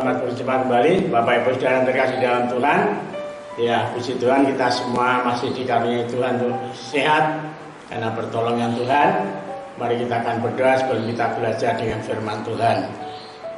selamat berjumpa kembali Bapak Ibu Saudara yang terkasih dalam Tuhan. Ya, puji Tuhan kita semua masih dikaruniai Tuhan untuk sehat karena pertolongan Tuhan. Mari kita akan berdoa sebelum kita belajar dengan firman Tuhan.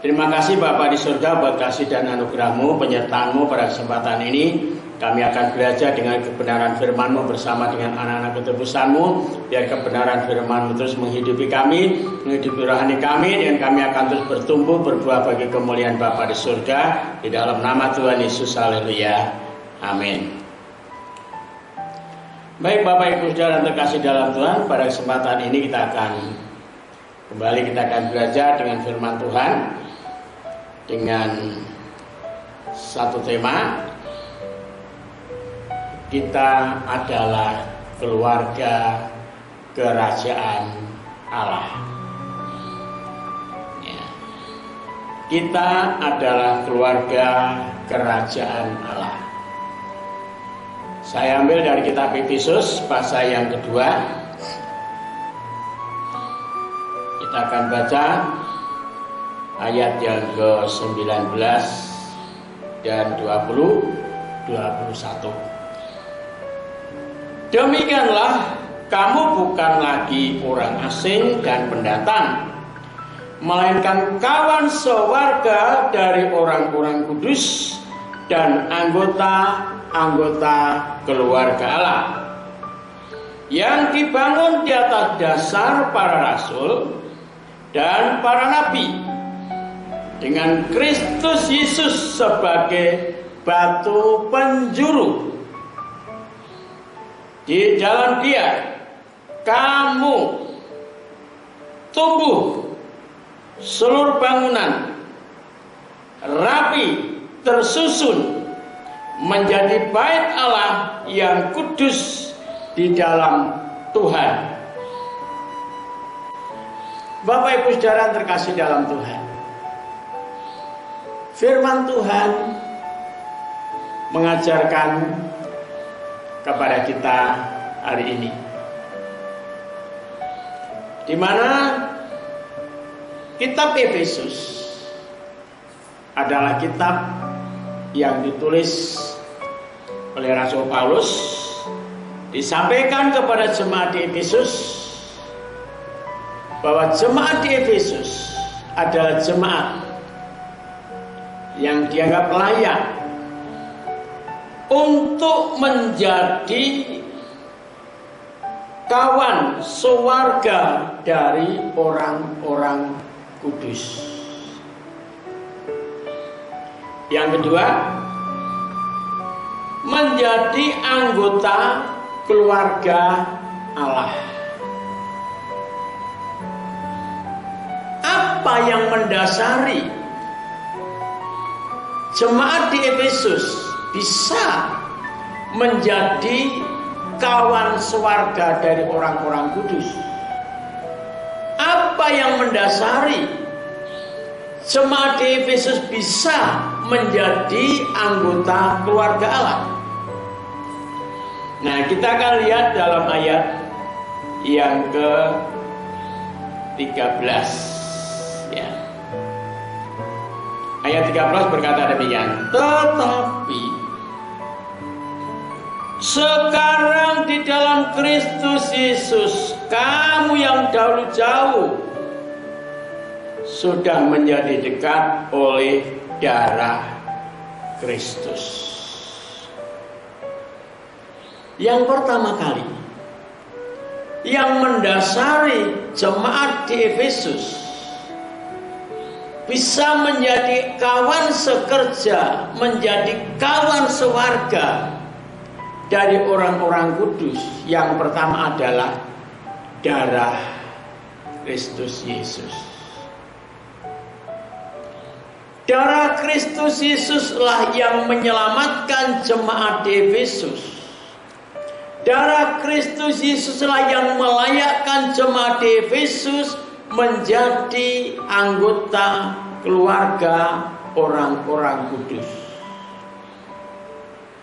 Terima kasih Bapa di surga buat kasih dan anugerah-Mu, penyertaan-Mu pada kesempatan ini. Kami akan belajar dengan kebenaran firman-Mu bersama dengan anak-anak ketebusan-Mu. Biar kebenaran firman-Mu terus menghidupi kami, menghidupi rohani kami, dan kami akan terus bertumbuh berbuah bagi kemuliaan Bapa di surga. Di dalam nama Tuhan Yesus, haleluya. Amin. Baik Bapak Ibu Saudara yang terkasih dalam Tuhan, pada kesempatan ini kita akan belajar dengan firman Tuhan dengan satu tema. Kita adalah keluarga kerajaan Allah. Ya. Kita adalah keluarga kerajaan Allah. Saya ambil dari kitab Efesus pasal yang kedua. Kita akan baca ayat yang ke-19 dan 21. Demikianlah, kamu bukan lagi orang asing dan pendatang, melainkan kawan sewarga dari orang-orang kudus dan anggota keluarga Allah, yang dibangun di atas dasar para rasul dan para nabi, dengan Kristus Yesus sebagai batu penjuru. Di dalam Dia kamu tumbuh seluruh bangunan rapi tersusun menjadi bait Allah yang kudus di dalam Tuhan. Bapak Ibu Saudara terkasih dalam Tuhan, firman Tuhan mengajarkan kepada kita hari ini, di mana kitab Efesus adalah kitab yang ditulis oleh Rasul Paulus, disampaikan kepada jemaat di Efesus, bahwa jemaat di Efesus adalah jemaat yang dianggap layak untuk menjadi kawan sewarga dari orang-orang kudus. Yang kedua, menjadi anggota keluarga Allah. Apa yang mendasari jemaat di Efesus bisa menjadi kawan sewarga dari orang-orang kudus? Apa yang mendasari jemaat di Efesus bisa menjadi anggota keluarga Allah? Nah, kita akan lihat dalam ayat yang ke-13 ya. Ayat 13 berkata demikian, tetapi sekarang di dalam Kristus Yesus, kamu yang dahulu jauh sudah menjadi dekat oleh darah Kristus. Yang pertama kali yang mendasari jemaat di Efesus bisa menjadi kawan sekerja, menjadi kawan sewarga dari orang-orang kudus, yang pertama adalah darah Kristus Yesus. Darah Kristus Yesuslah yang menyelamatkan jemaat di Efesus. Darah Kristus Yesuslah yang melayakkan jemaat di Efesus menjadi anggota keluarga orang-orang kudus.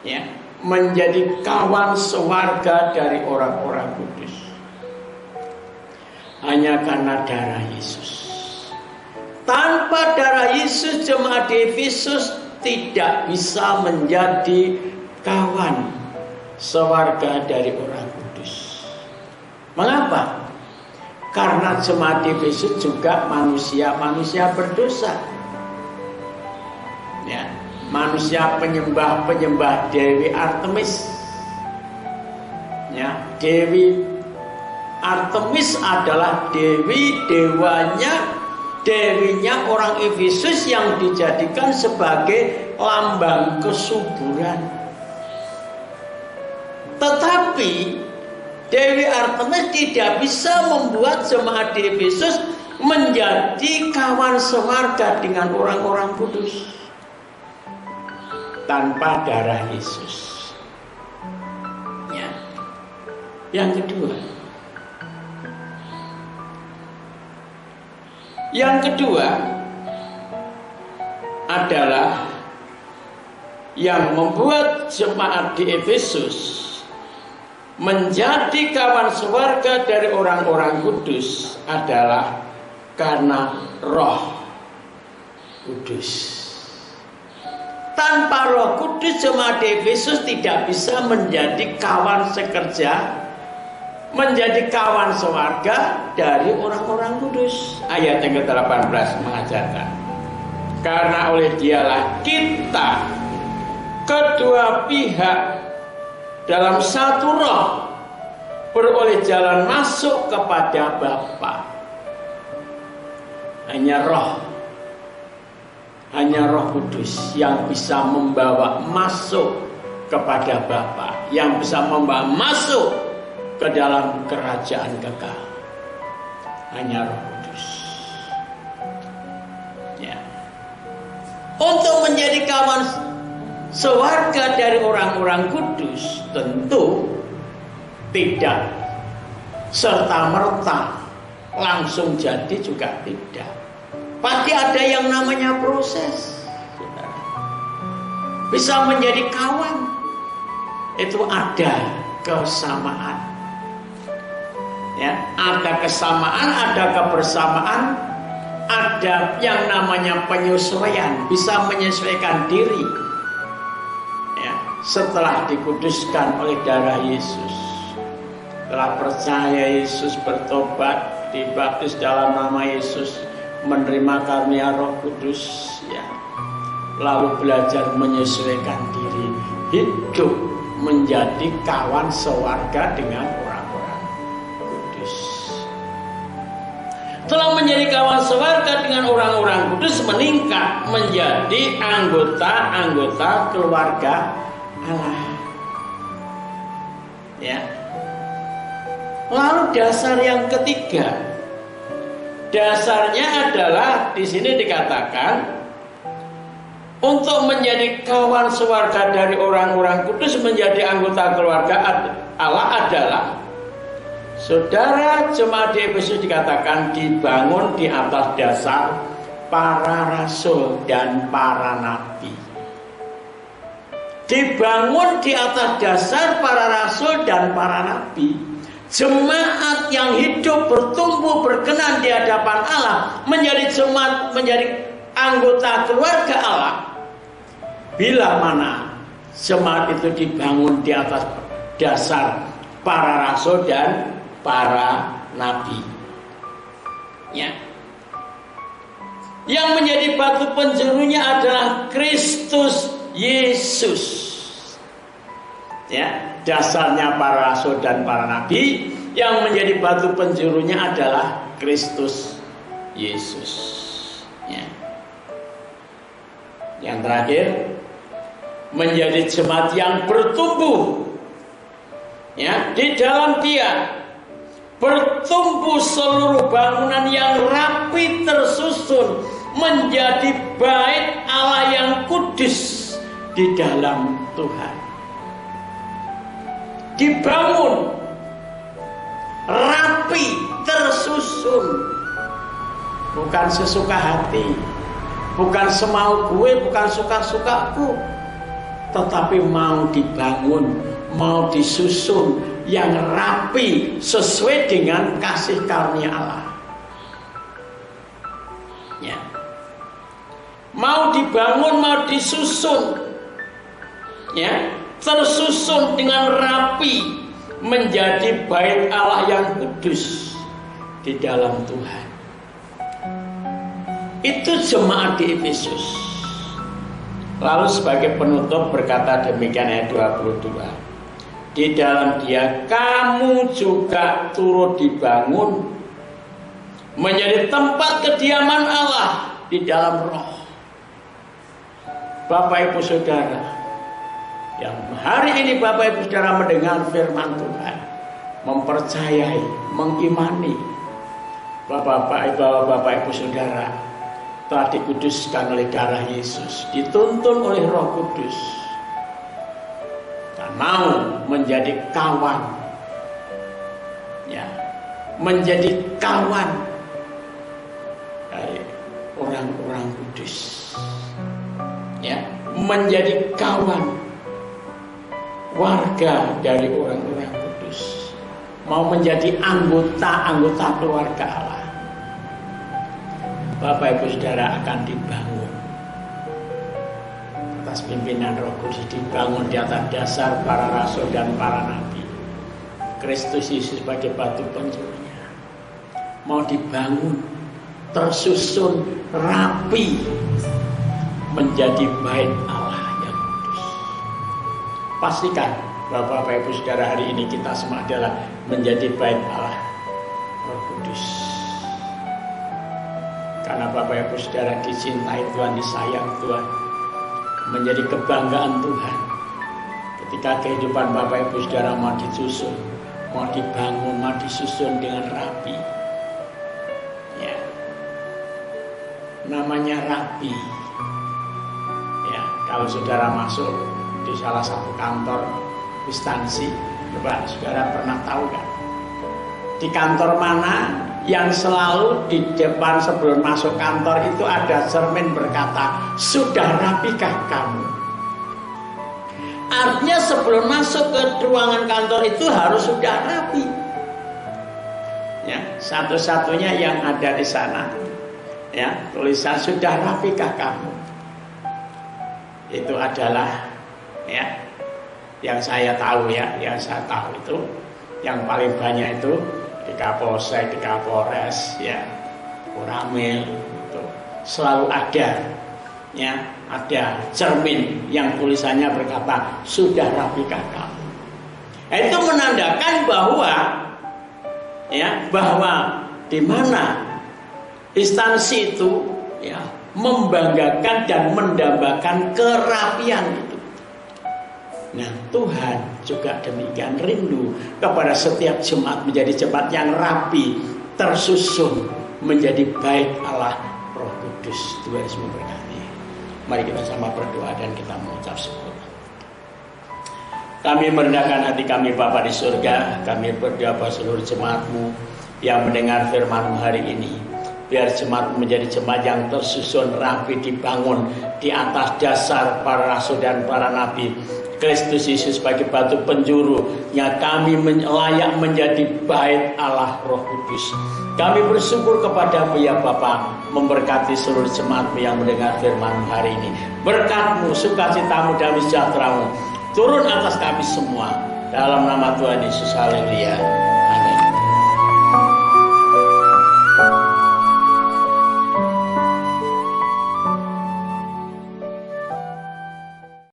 Ya, menjadi kawan sewarga dari orang-orang kudus. Hanya karena darah Yesus. Tanpa darah Yesus, jemaat di Efesus tidak bisa menjadi kawan sewarga dari orang kudus. Mengapa? Karena jemaat di Efesus juga manusia berdosa. Ya, manusia penyembah Dewi Artemis. Ya, Dewi Artemis adalah dewinya orang Efesus yang dijadikan sebagai lambang kesuburan. Tetapi Dewi Artemis tidak bisa membuat jemaat di Efesus menjadi kawan sewarga dengan orang-orang kudus tanpa darah Yesus. Ya. Yang kedua adalah yang membuat jemaat di Efesus menjadi kawan sewarga dari orang-orang kudus adalah karena Roh Kudus. Tanpa Roh Kudus, jemaat di Efesus tidak bisa menjadi kawan sekerja, menjadi kawan sewarga dari orang-orang kudus. Ayat yang ke-18 mengajarkan, karena oleh Dialah kita kedua pihak dalam satu roh beroleh jalan masuk kepada Bapa. Hanya Roh Kudus yang bisa membawa masuk kepada Bapa, yang bisa membawa masuk ke dalam kerajaan kekal. Hanya Roh Kudus. Ya. Untuk menjadi kawan sewarga dari orang-orang kudus, tentu tidak serta-merta langsung jadi juga tidak. Pasti ada yang namanya proses. Bisa menjadi kawan, itu ada kesamaan. Ya, ada kesamaan, ada kebersamaan, ada yang namanya penyesuaian, bisa menyesuaikan diri. Ya, setelah dikuduskan oleh darah Yesus, telah percaya Yesus, bertobat, dibaptis dalam nama Yesus, menerima karunia Roh Kudus, ya, lalu belajar menyesuaikan diri, hidup menjadi kawan sewarga dengan orang-orang kudus. Setelah menjadi kawan sewarga dengan orang-orang kudus, meningkat menjadi anggota-anggota keluarga Allah. Ya. Lalu dasar yang ketiga, dasarnya adalah di sini dikatakan untuk menjadi kawan sewarga dari orang-orang kudus, menjadi anggota keluarga Allah adalah, saudara jemaat di Efesus dikatakan dibangun di atas dasar para rasul dan para nabi. Dibangun di atas dasar para rasul dan para nabi. Jemaat yang hidup, bertumbuh, berkenan di hadapan Allah, menjadi jemaat, menjadi anggota keluarga Allah, bila mana jemaat itu dibangun di atas dasar para rasul dan para nabi. Ya. Yang menjadi batu penjurunya adalah Kristus Yesus. Ya. Dasarnya para rasul dan para nabi, yang menjadi batu penjurunya adalah Kristus Yesus. Ya. Yang terakhir, menjadi jemaat yang bertumbuh, ya, di dalam Dia, bertumbuh seluruh bangunan yang rapi tersusun menjadi bait Allah yang kudus di dalam Tuhan. Dibangun rapi, tersusun, bukan sesuka hati, bukan semau gue, bukan suka-sukaku, tetapi mau dibangun, mau disusun yang rapi sesuai dengan kasih karunia Allah. Ya. mau dibangun, mau disusun, ya, tersusun dengan rapi menjadi bait Allah yang kudus di dalam Tuhan. Itu jemaat di Efesus. Lalu sebagai penutup berkata demikian ayat 22. Di dalam Dia kamu juga turut dibangun menjadi tempat kediaman Allah di dalam Roh. Bapak Ibu Saudara, yang hari ini Bapak Ibu Saudara mendengar firman Tuhan, mempercayai, mengimani bahwa Bapak Ibu Saudara telah dikuduskan oleh darah Yesus, dituntun oleh Roh Kudus, dan mau menjadi kawan, ya, menjadi kawan dari orang-orang kudus, ya, menjadi kawan warga dari orang-orang kudus, mau menjadi anggota keluarga Allah. Bapak Ibu Saudara akan dibangun atas pimpinan Roh Kudus, dibangun di atas dasar para rasul dan para nabi, Kristus Yesus sebagai batu penjurunya. Mau dibangun, tersusun rapi menjadi bait Allah yang kudus. Pastikan Bapak Ibu Saudara, hari ini kita semua adalah menjadi bait Allah Roh Kudus. Karena Bapak Ibu Saudara dicintai Tuhan, disayang Tuhan, menjadi kebanggaan Tuhan. Ketika kehidupan Bapak Ibu Saudara mau disusun, mau dibangun, mau disusun dengan rapi, ya, namanya rapi. Ya, kalau saudara masuk di salah satu kantor instansi, coba saudara pernah tahu kan? Di kantor mana yang selalu di depan sebelum masuk kantor itu ada cermin berkata, sudah rapikah kamu? Artinya sebelum masuk ke ruangan kantor itu harus sudah rapi. Ya, satu-satunya yang ada di sana, ya, tulisan sudah rapikah kamu? Itu adalah, ya, yang saya tahu, ya, yang saya tahu itu yang paling banyak itu di Kapolsek, di Kapolres, ya, Koramil, itu selalu ada, ya, ada cermin yang tulisannya berkata sudah rapikah kamu. Itu menandakan bahwa, ya, bahwa di mana instansi itu, ya, membanggakan dan mendambakan kerapian itu. Nah, Tuhan juga demikian rindu kepada setiap jemaat menjadi jemaat yang rapi, tersusun menjadi bait Allah Roh Kudus. Tuhan Yesus memberkati. Mari kita sama berdoa dan kita mengucap syukur. Kami merendahkan hati kami Bapa di surga. Kami berdoa buat seluruh jemaat-Mu yang mendengar firman-Mu hari ini. Biar jemaat menjadi jemaat yang tersusun, rapi, dibangun di atas dasar para rasul dan para nabi, Kristus Yesus sebagai batu penjuru, yang kami layak menjadi bait Allah Roh Kudus. Kami bersyukur kepada-Mu ya Bapa, memberkati seluruh jemaat-Mu yang mendengar firman-Mu hari ini. Berkat-Mu, sukacita-Mu, damai sejahtera-Mu turun atas kami semua. Dalam nama Tuhan Yesus, haleluya.